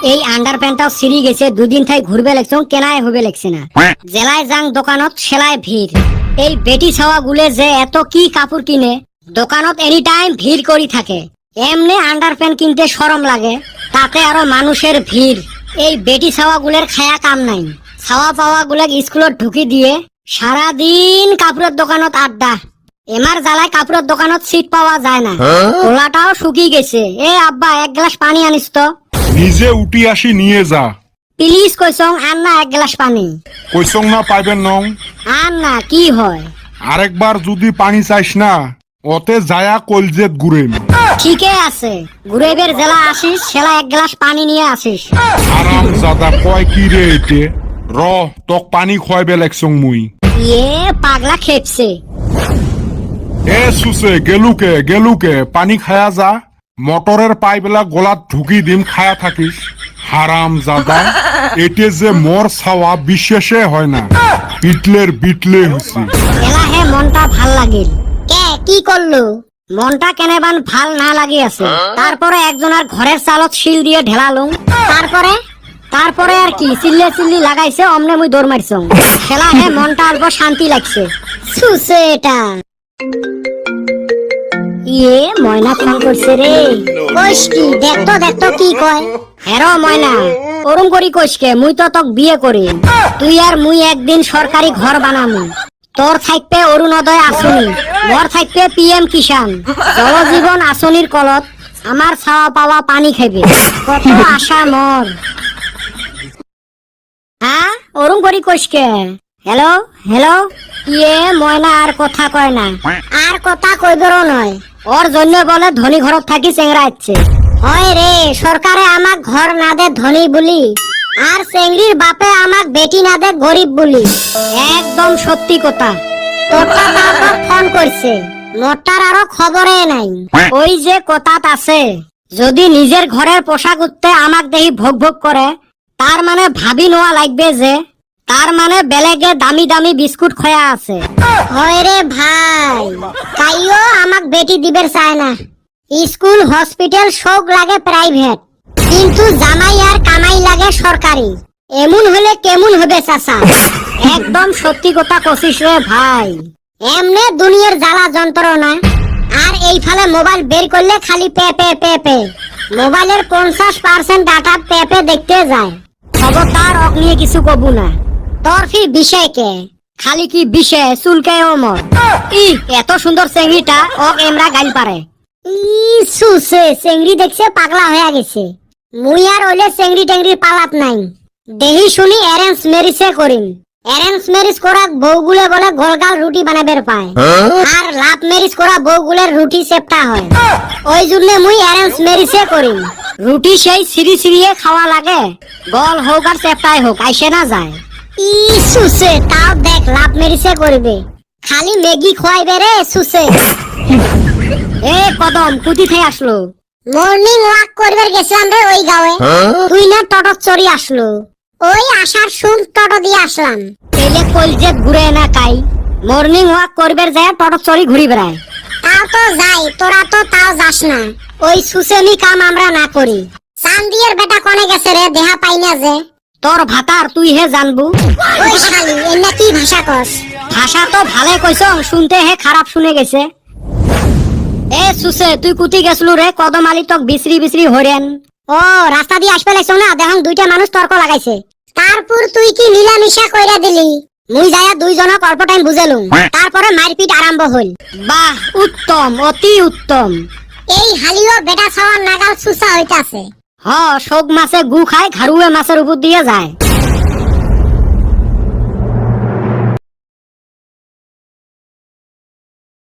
এই আন্ডারপ্যান্টটাও সিরি গেছে, দুদিন থাই ঘুরবে লাগছং, কেনায় হবে লাগছে না। জেলায় যাং দোকানত সেলায় ভিড়। এই বেটি ছাওয়া গুলে যে এত কি কাপড় কিনে, দোকানত এনি টাইম ভিড় করি থাকে। এমনি আন্ডারপ্যান্ট কিনতে শরম লাগে, তাতে আরো মানুষের ভিড়। এই বেটি ছাওয়া গুলের খায়া কাম নাই। ছাওয়া পাওয়া গুলাক স্কুলত ঢুকি দিয়ে সারাদিন কাপড়ের দোকানত আড্ডা। এমার জ্বালায় কাপড়ের দোকানত সিট পাওয়া যায় না, ওলাটাও শুকিয়ে গেছে। এ আব্বা, এক গ্লাস পানি আনিস তো। নিজে উঠি আসি নিয়ে যা। প্লিজ কইসং, আন না এক গ্লাস পানি। কইসং না পাইবেন নং। আন না, কি হয়? আরেকবার যদি পানি চাইস না, ওতে যায়া কলজেত ঘুরেন। ঠিকই আছে, ঘুরেবের জেলা আসিস, সেলা এক গ্লাস পানি নিয়ে আসিস। আরাম জাদা কয় কি রে এতে। র তক পানি খোয়াইবে লাগছং মুই। ইয়ে পাগলা খেপছে। এ সুসে গেলুকে পানি খায়া যা। মটরের পাইপেলা গলাত ঢুকি দিম, খায়া থাকিস। হারাম জাদা, এতে যে মোর ছাওয়া বিশেষে হয় না, বিটলে হইছে। এলা হে মনটা ভাল লাগিল। কে কি করলো? মনটা কেনেবান ভাল না লাগি আছে। তারপরে একজনের ঘরের চালত শিল দিয়ে ঢেলালুম। তারপরে আর কি চিল্লি লাগাইছে, অমনে মুই দৌড় মারছং। খেলা হে মনটা অল্প শান্তি লাগছে। সুসে এটা ইয়ে ময়না ফোন করছে রে। কইস কি? দেখতো কি কয়। হেরো ময়না, ওরম করি কইসকে, মুই তো তোক বিয়ে করি। তুই আর মুই একদিন সরকারি ঘর বানামু। তোর থাকবে অরুণোদয় আসনি, মোর থাকবে পিএম কিষান। জলজীবন আসনির কলত আমার ছাওয়া পাওয়া পানি খাইবে। কত আশা মোর। হ্যাঁ, ওরম করি কইসকে। হ্যালো, ইয়ে ময়না আর কথা কয় না। আর কথা কইবেরও নয়, ওর জন্য বলে ধনী ঘরত থাকি চেংরা ইচ্ছে হয় রে। সরকারে আমাক ঘর না দে ধনী বলি, আর চেংড়ির বাপে আমাক বেটি না দে গরিব বলি। একদম সত্যি কথা। তোরটা তারপর ফোন করছে, মোরটার আরো খবরে নাই। ওই যে কথাত আছে, যদি নিজের ঘরের পোশাক উঠতে আমাক দেহি ভোগ করে, তার মানে ভাবি নোয়া লাগবে যে তার মানে বেলেগে দামি বিস্কুট খয়া আছে। হয় রে ভাই, কাইও আমাক বেটি দিবের চায় না। স্কুল হসপিটাল সব লাগে প্রাইভেট, কিন্তু জামাই আর কামাই লাগে সরকারি। এমন হলে কেমন হবে চাচা? একদম সত্যি কথা কছিস রে ভাই। এমনে দুনিয়ার জ্বালা যন্ত্রণা। আর এই ফালে মোবাইল বের করলে খালি পে। মোবাইলের 50% ডাটা পে দেখতে যায়। খবরদার অক নিয়ে কিছু কবু না। তোর ফির বিষয় কে? খালি কি বিষয় চুলকে ওমর। এত সুন্দর চেংড়িটা ওক এমরা গাইল পারে। সুসে চেংড়ি দেখছে পাগলা হয়ে গেছে। মুই আর ওইলে চেংড়ি টেংড়ির পালাত নাই। দেহি শুনি অ্যারেঞ্জ ম্যারেজে করিম। অ্যারেঞ্জ ম্যারেজ করা বউগুলে বলে গোলগাল রুটি বানাবের পায়, আর লাভ ম্যারেজ করা বউগুলের রুটি চেপটা হয়। ওই জন্য মুই অ্যারেঞ্জ ম্যারেজে করিম। রুটি সেই সিরিয়ে খাওয়া লাগে, গল হোক আর চেপটাই হোক, আইসে না যায়। সুসে তাও দেখ লাভ ম্যারেজে করবে, খালি ম্যাগি খোয়াইবে রে সুসে। এ কদম কুতি থেকে আসলো। মর্নিং ওয়াক করবার গেছিলাম রে ওই গাঁয়ে। তুই না টটক চড়ি আসলো। ওই আসার শুন টটো দিয়ে আসলাম। এলে কলজেত ঘুরে না কাই, মর্নিং ওয়াক করবার যায় টটক চড়ি ঘুরি বেড়ায়। তাও তো যাই, তোরা তো তাও যাস না। ওই সুসেমি কাম আমরা না করি। চান্দিয়ের বেটা কনে গেছে রে, দেহা পাই না যে। তোর ভাতার তুই হে জানবু। ওই শালি এনে কি ভাষা কস? ভাষা তো ভালে কইছ, শুনতে হে খারাপ শুনে গেছে। এ সুসে তুই কুতি গেছলু রে? কদম আলী তক বিসরি হরেন। ও রাস্তা দিয়ে আসবে লাগছ না, দেখুন দুইটা মানুষ তর্ক লাগাইছে। তারপর তুই কি মিলামিশা কইরা দিলি? মুই যায়া দুইজনক অল্প টাইম বুঝেলুম, তারপরে মারপিট আরম্ভ হইল। বাহ, উত্তম, অতি উত্তম। এই হালিও বেটা ছাওয়ার নাগাল সুসা হইতাছে। হ, শোক মাছে গু খায়, ঘাড়ুয়ে মাছের উপর দিয়ে যায়।